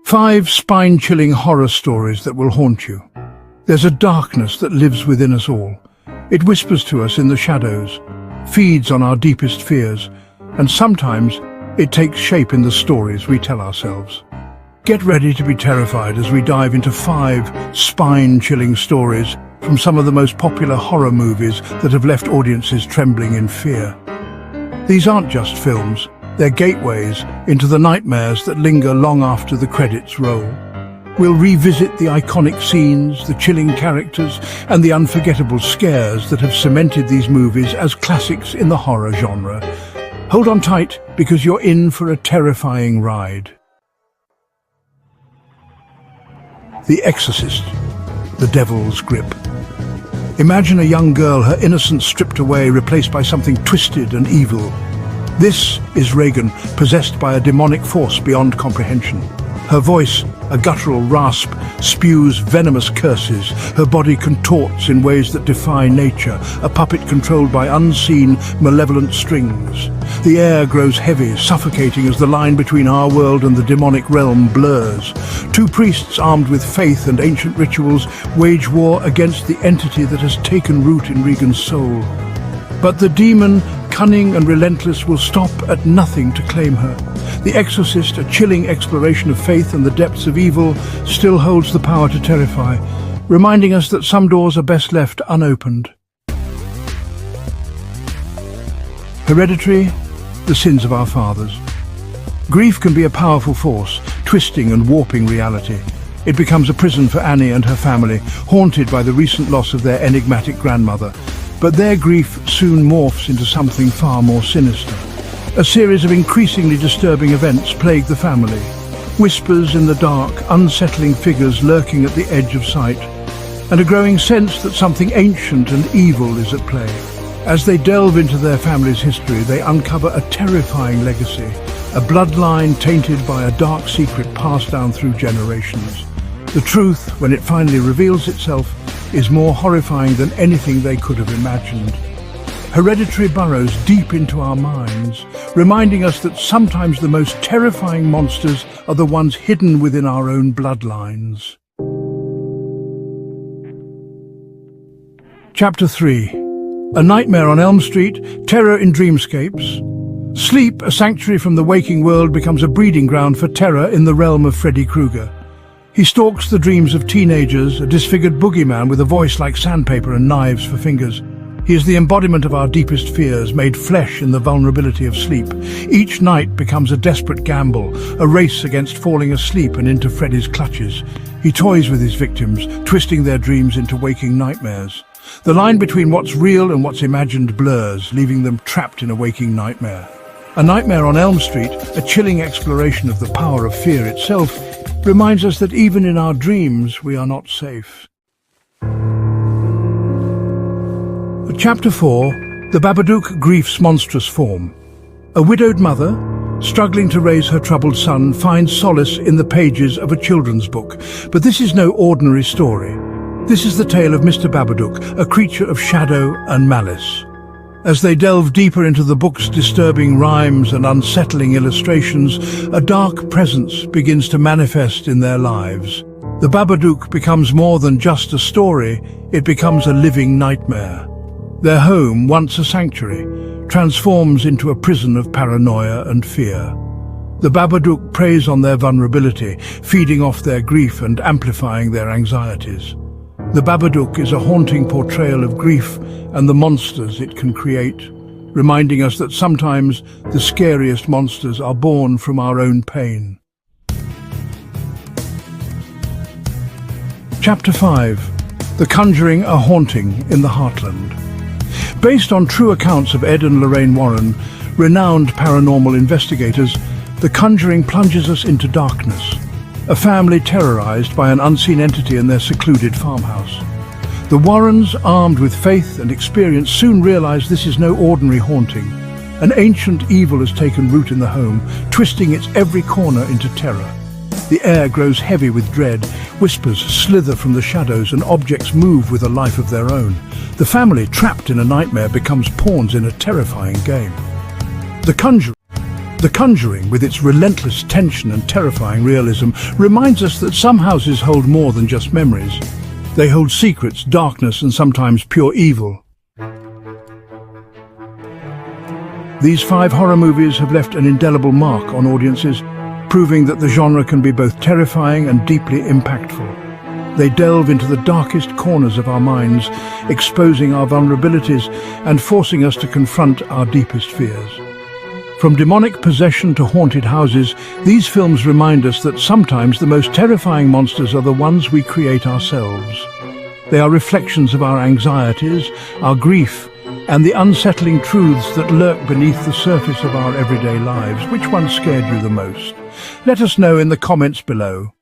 5 spine-chilling horror stories that will haunt you. There's a darkness that lives within us all. It whispers to us in the shadows, feeds on our deepest fears, and sometimes it takes shape in the stories we tell ourselves. Get ready to be terrified as we dive into 5 spine-chilling stories from some of the most popular horror movies that have left audiences trembling in fear. These aren't just films, they're gateways into the nightmares that linger long after the credits roll. We'll revisit the iconic scenes, the chilling characters, and the unforgettable scares that have cemented these movies as classics in the horror genre. Hold on tight, because you're in for a terrifying ride. The Exorcist, the Devil's Grip. Imagine a young girl, her innocence stripped away, replaced by something twisted and evil. This is Regan, possessed by a demonic force beyond comprehension. Her voice, a guttural rasp, spews venomous curses. Her body contorts in ways that defy nature, a puppet controlled by unseen, malevolent strings. The air grows heavy, suffocating as the line between our world and the demonic realm blurs. 2 priests armed with faith and ancient rituals wage war against the entity that has taken root in Regan's soul. But the demon, cunning and relentless, will stop at nothing to claim her. The Exorcist, a chilling exploration of faith and the depths of evil, still holds the power to terrify, reminding us that some doors are best left unopened. Hereditary, the sins of our fathers. Grief can be a powerful force, twisting and warping reality. It becomes a prison for Annie and her family, haunted by the recent loss of their enigmatic grandmother. But their grief soon morphs into something far more sinister. A series of increasingly disturbing events plague the family. Whispers in the dark, unsettling figures lurking at the edge of sight, and a growing sense that something ancient and evil is at play. As they delve into their family's history, they uncover a terrifying legacy, a bloodline tainted by a dark secret passed down through generations. The truth, when it finally reveals itself, is more horrifying than anything they could have imagined. Hereditary burrows deep into our minds, reminding us that sometimes the most terrifying monsters are the ones hidden within our own bloodlines. Chapter 3. A Nightmare on Elm Street, Terror in Dreamscapes. Sleep, a sanctuary from the waking world, becomes a breeding ground for terror in the realm of Freddy Krueger. He stalks the dreams of teenagers, a disfigured boogeyman with a voice like sandpaper and knives for fingers. He is the embodiment of our deepest fears, made flesh in the vulnerability of sleep. Each night becomes a desperate gamble, a race against falling asleep and into Freddy's clutches. He toys with his victims, twisting their dreams into waking nightmares. The line between what's real and what's imagined blurs, leaving them trapped in a waking nightmare. A Nightmare on Elm Street, a chilling exploration of the power of fear itself, reminds us that even in our dreams we are not safe. Chapter 4. The Babadook grief's monstrous form. A widowed mother, struggling to raise her troubled son, finds solace in the pages of a children's book. But this is no ordinary story. This is the tale of Mr. Babadook, a creature of shadow and malice. As they delve deeper into the book's disturbing rhymes and unsettling illustrations, a dark presence begins to manifest in their lives. The Babadook becomes more than just a story, it becomes a living nightmare. Their home, once a sanctuary, transforms into a prison of paranoia and fear. The Babadook preys on their vulnerability, feeding off their grief and amplifying their anxieties. The Babadook is a haunting portrayal of grief and the monsters it can create, reminding us that sometimes the scariest monsters are born from our own pain. Chapter 5. The Conjuring, a Haunting in the Heartland. Based on true accounts of Ed and Lorraine Warren, renowned paranormal investigators, The Conjuring plunges us into darkness. A family terrorized by an unseen entity in their secluded farmhouse. The Warrens, armed with faith and experience, soon realize this is no ordinary haunting. An ancient evil has taken root in the home, twisting its every corner into terror. The air grows heavy with dread, whispers slither from the shadows, and objects move with a life of their own. The family, trapped in a nightmare, becomes pawns in a terrifying game. The Conjuring. The Conjuring, with its relentless tension and terrifying realism, reminds us that some houses hold more than just memories. They hold secrets, darkness, and sometimes pure evil. These 5 horror movies have left an indelible mark on audiences, proving that the genre can be both terrifying and deeply impactful. They delve into the darkest corners of our minds, exposing our vulnerabilities and forcing us to confront our deepest fears. From demonic possession to haunted houses, these films remind us that sometimes the most terrifying monsters are the ones we create ourselves. They are reflections of our anxieties, our grief, and the unsettling truths that lurk beneath the surface of our everyday lives. Which one scared you the most? Let us know in the comments below.